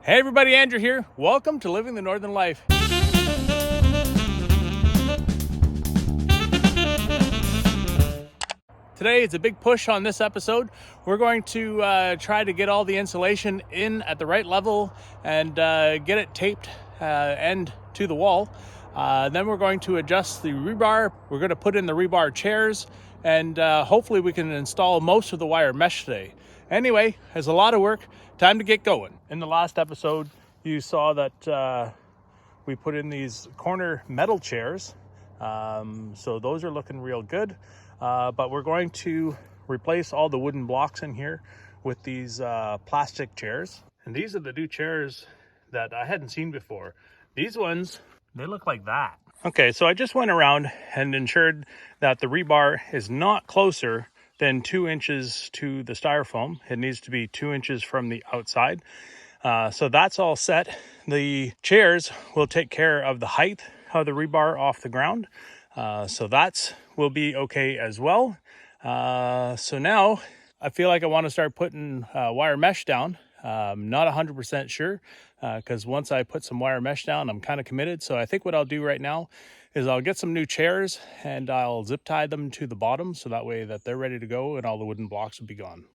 Hey everybody, Andrew here. Welcome to Living the Northern Life. Today it's a big push on this episode. We're going to try to get all the insulation in at the right level and get it taped end to the wall. Then we're going to adjust the rebar. We're going to put in the rebar chairs and hopefully we can install most of the wire mesh today. Anyway, there's a lot of work. Time to get going. In the last episode, you saw that we put in these corner metal chairs. So those are looking real good. But we're going to replace all the wooden blocks in here with these plastic chairs. And these are the new chairs that I hadn't seen before. These ones, they look like that. Okay, so I just went around and ensured that the rebar is not closer than 2 inches to the styrofoam. It needs to be 2 inches from the outside. So that's all set. The chairs will take care of the height of the rebar off the ground. So that's will be okay as well. So now I feel like I want to start putting wire mesh down. Not 100% sure because once I put some wire mesh down, I'm kind of committed. So I think what I'll do right now is I'll get some new chairs and I'll zip tie them to the bottom so that way that they're ready to go and all the wooden blocks will be gone.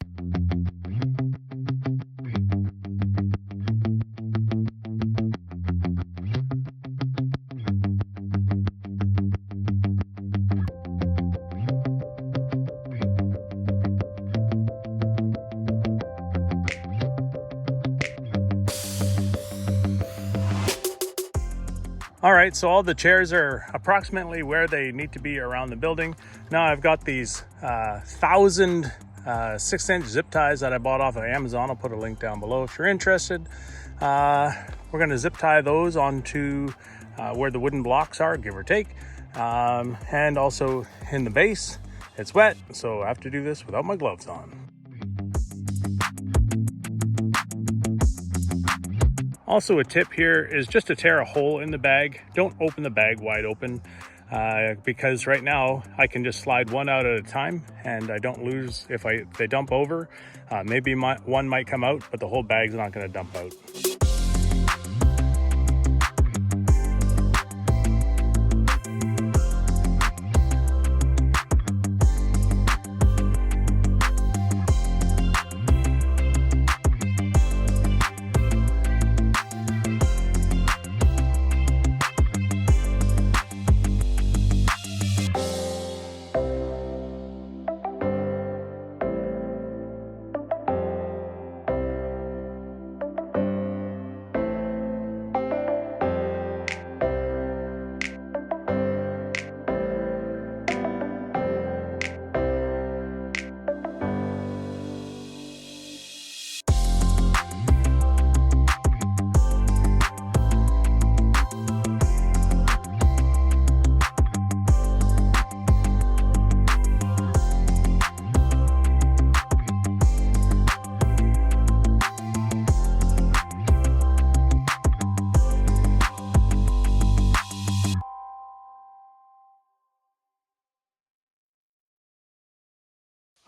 All right, so all the chairs are approximately where they need to be around the building. Now I've got these 1,000 6-inch zip ties that I bought off of Amazon. I'll put a link down below if you're interested. We're gonna zip tie those onto where the wooden blocks are, give or take. And also in the base, it's wet, so I have to do this without my gloves on. Also a tip here is just to tear a hole in the bag. Don't open the bag wide open because right now I can just slide one out at a time and I don't lose if they dump over. Maybe one might come out, but the whole bag's not going to dump out.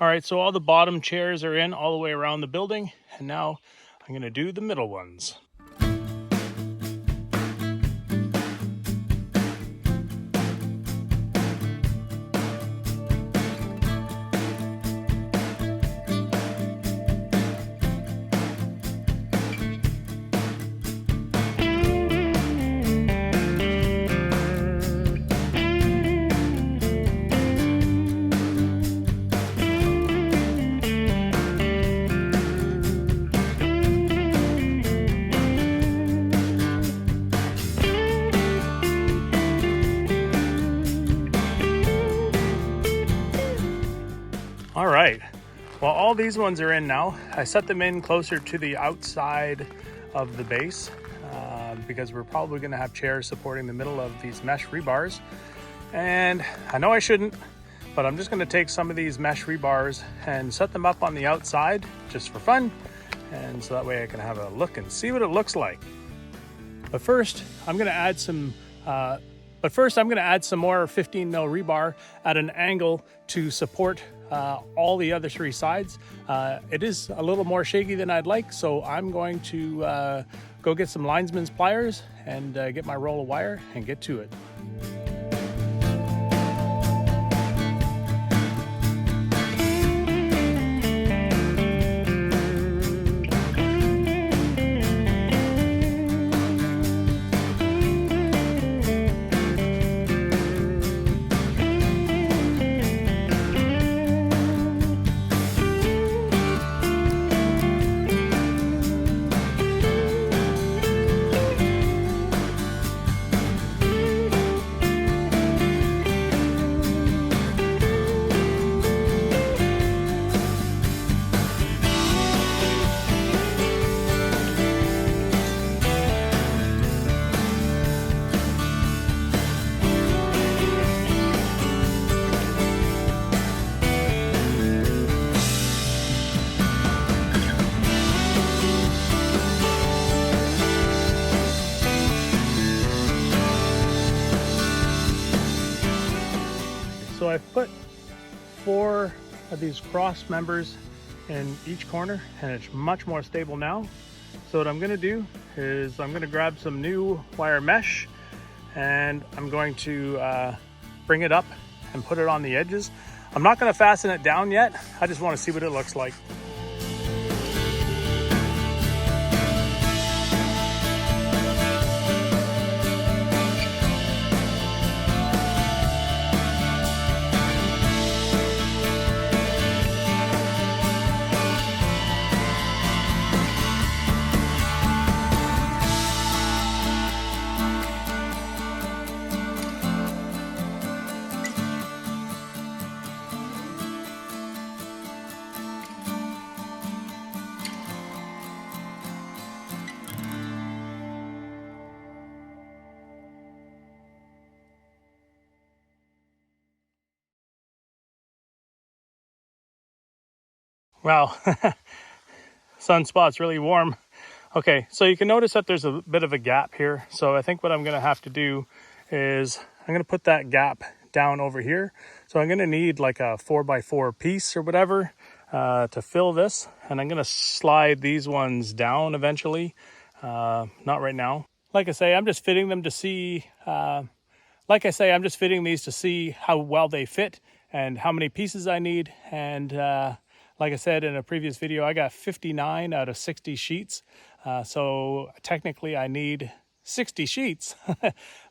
All right, so all the bottom chairs are in all the way around the building, and now I'm gonna do the middle ones. All right, well, all these ones are in now. I set them in closer to the outside of the base because we're probably gonna have chairs supporting the middle of these mesh rebars. And I know I shouldn't, but I'm just gonna take some of these mesh rebars and set them up on the outside just for fun. And so that way I can have a look and see what it looks like. But first, I'm gonna add some But first I'm gonna add some more 15 mil rebar at an angle to support all the other three sides. It is a little more shaky than I'd like, so I'm going to go get some linesman's pliers and get my roll of wire and get to it. So I've put 4 of these cross members in each corner and it's much more stable now. So what I'm gonna do is I'm gonna grab some new wire mesh and I'm going to bring it up and put it on the edges. I'm not gonna fasten it down yet. I just wanna see what it looks like. Wow, sunspot's really warm. Okay, so you can notice that there's a bit of a gap here. So I think what I'm gonna have to do is I'm gonna put that gap down over here. So I'm gonna need like a 4x4 piece or whatever to fill this. And I'm gonna slide these ones down eventually, not right now. Like I say, I'm just fitting them to see, I'm just fitting these to see how well they fit and how many pieces I need. And like I said in a previous video, I got 59 out of 60 sheets. So technically I need 60 sheets,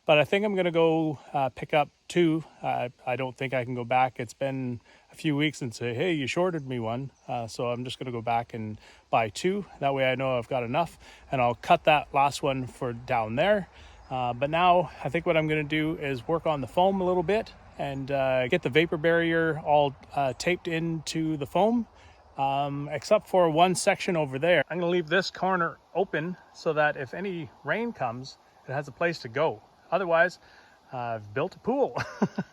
but I think I'm gonna go pick up 2. I don't think I can go back. It's been a few weeks and say, hey, you shorted me one. So I'm just gonna go back and buy 2. That way I know I've got enough and I'll cut that last one for down there. But now I think what I'm gonna do is work on the foam a little bit and get the vapor barrier all taped into the foam. Except for one section over there. I'm gonna leave this corner open so that if any rain comes, it has a place to go. Otherwise, I've built a pool.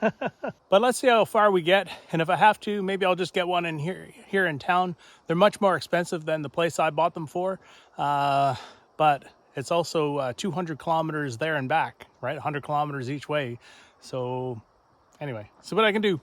But let's see how far we get. And if I have to, maybe I'll just get one in here in town. They're much more expensive than the place I bought them for. But it's also 200 kilometers there and back, right? 100 kilometers each way. So anyway, see what I can do.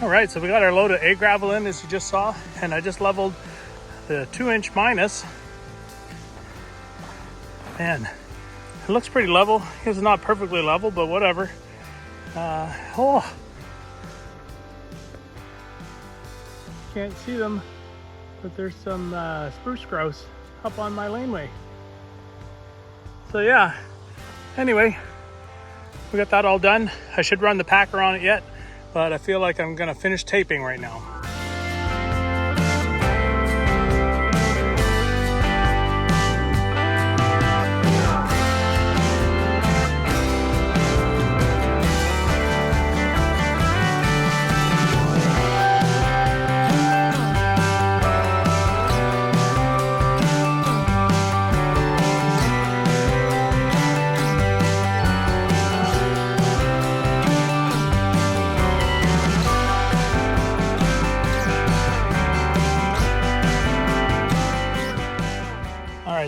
All right, so we got our load of A gravel in, as you just saw, and I just leveled the 2-inch minus. Man, it looks pretty level. It's not perfectly level, but whatever. Can't see them, but there's some spruce grouse up on my laneway. So yeah, anyway, we got that all done. I should run the packer on it yet, but I feel like I'm gonna finish taping right now.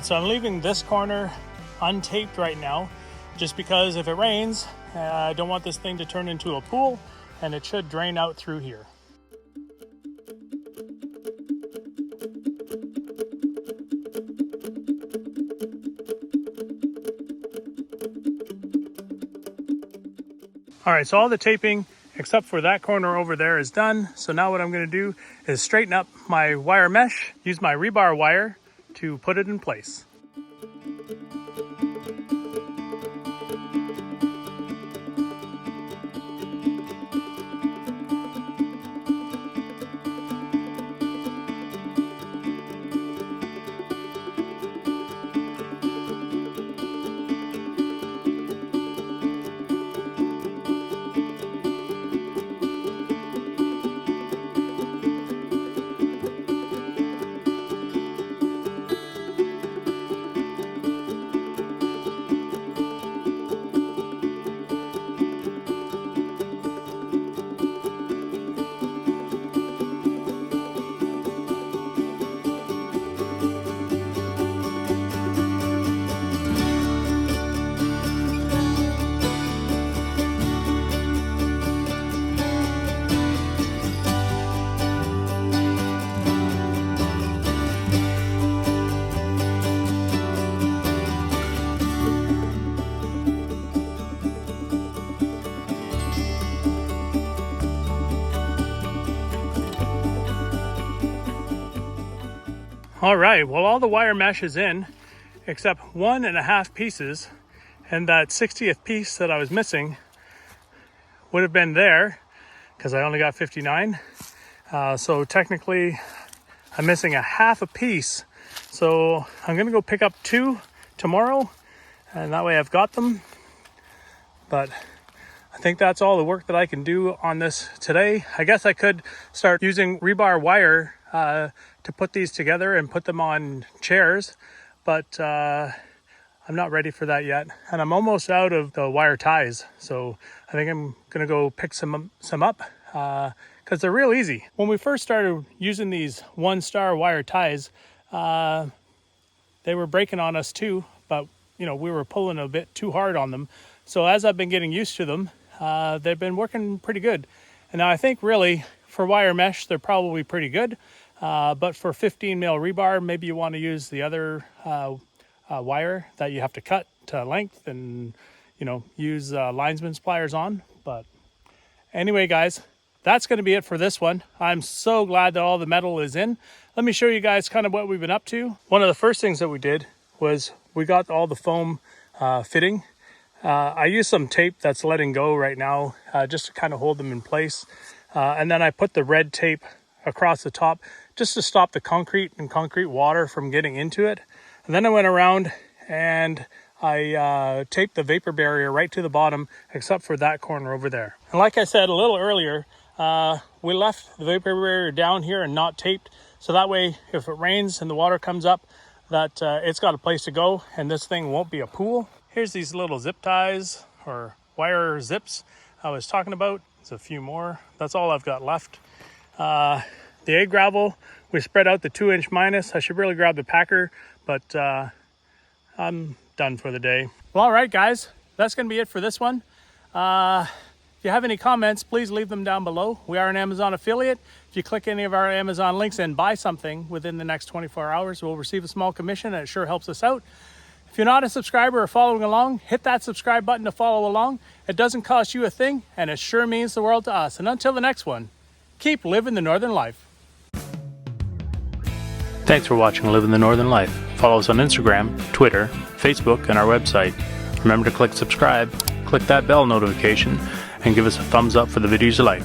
So I'm leaving this corner untaped right now, just because if it rains, I don't want this thing to turn into a pool, and it should drain out through here. All right, so all the taping except for that corner over there is done. So now what I'm going to do is straighten up my wire mesh, use my rebar wire to put it in place. All right, well, all the wire mesh is in except 1.5 pieces, and that 60th piece that I was missing would have been there because I only got 59. So technically I'm missing a half a piece. So I'm gonna go pick up 2 tomorrow, and that way I've got them. But I think that's all the work that I can do on this today. I guess I could start using rebar wire to put these together and put them on chairs, but I'm not ready for that yet. And I'm almost out of the wire ties. So I think I'm gonna go pick some up because they're real easy. When we first started using these 1-star wire ties, they were breaking on us too, but we were pulling a bit too hard on them. So as I've been getting used to them, they've been working pretty good. And now I think really for wire mesh, they're probably pretty good. But for 15 mil rebar, maybe you want to use the other wire that you have to cut to length and, use linesman's pliers on. But anyway, guys, that's going to be it for this one. I'm so glad that all the metal is in. Let me show you guys kind of what we've been up to. One of the first things that we did was we got all the foam fitting. I used some tape that's letting go right now just to kind of hold them in place. And then I put the red tape across the top just to stop the concrete and concrete water from getting into it. And then I went around and I taped the vapor barrier right to the bottom except for that corner over there. And like I said a little earlier, we left the vapor barrier down here and not taped, so that way if it rains and the water comes up, that it's got a place to go and this thing won't be a pool. Here's these little zip ties or wire zips I was talking about. There's a few more. That's all I've got left. The egg gravel, we spread out the 2-inch minus. I should really grab the packer, but I'm done for the day. Well, all right, guys, that's gonna be it for this one. If you have any comments, please leave them down below. We are an Amazon affiliate. If you click any of our Amazon links and buy something within the next 24 hours, we'll receive a small commission, and it sure helps us out. If you're not a subscriber or following along, hit that subscribe button to follow along. It doesn't cost you a thing, and it sure means the world to us. And until the next one, keep living the Northern Life. Thanks for watching Living the Northern Life. Follow us on Instagram, Twitter, Facebook, and our website. Remember to click subscribe, click that bell notification, and give us a thumbs up for the videos you like.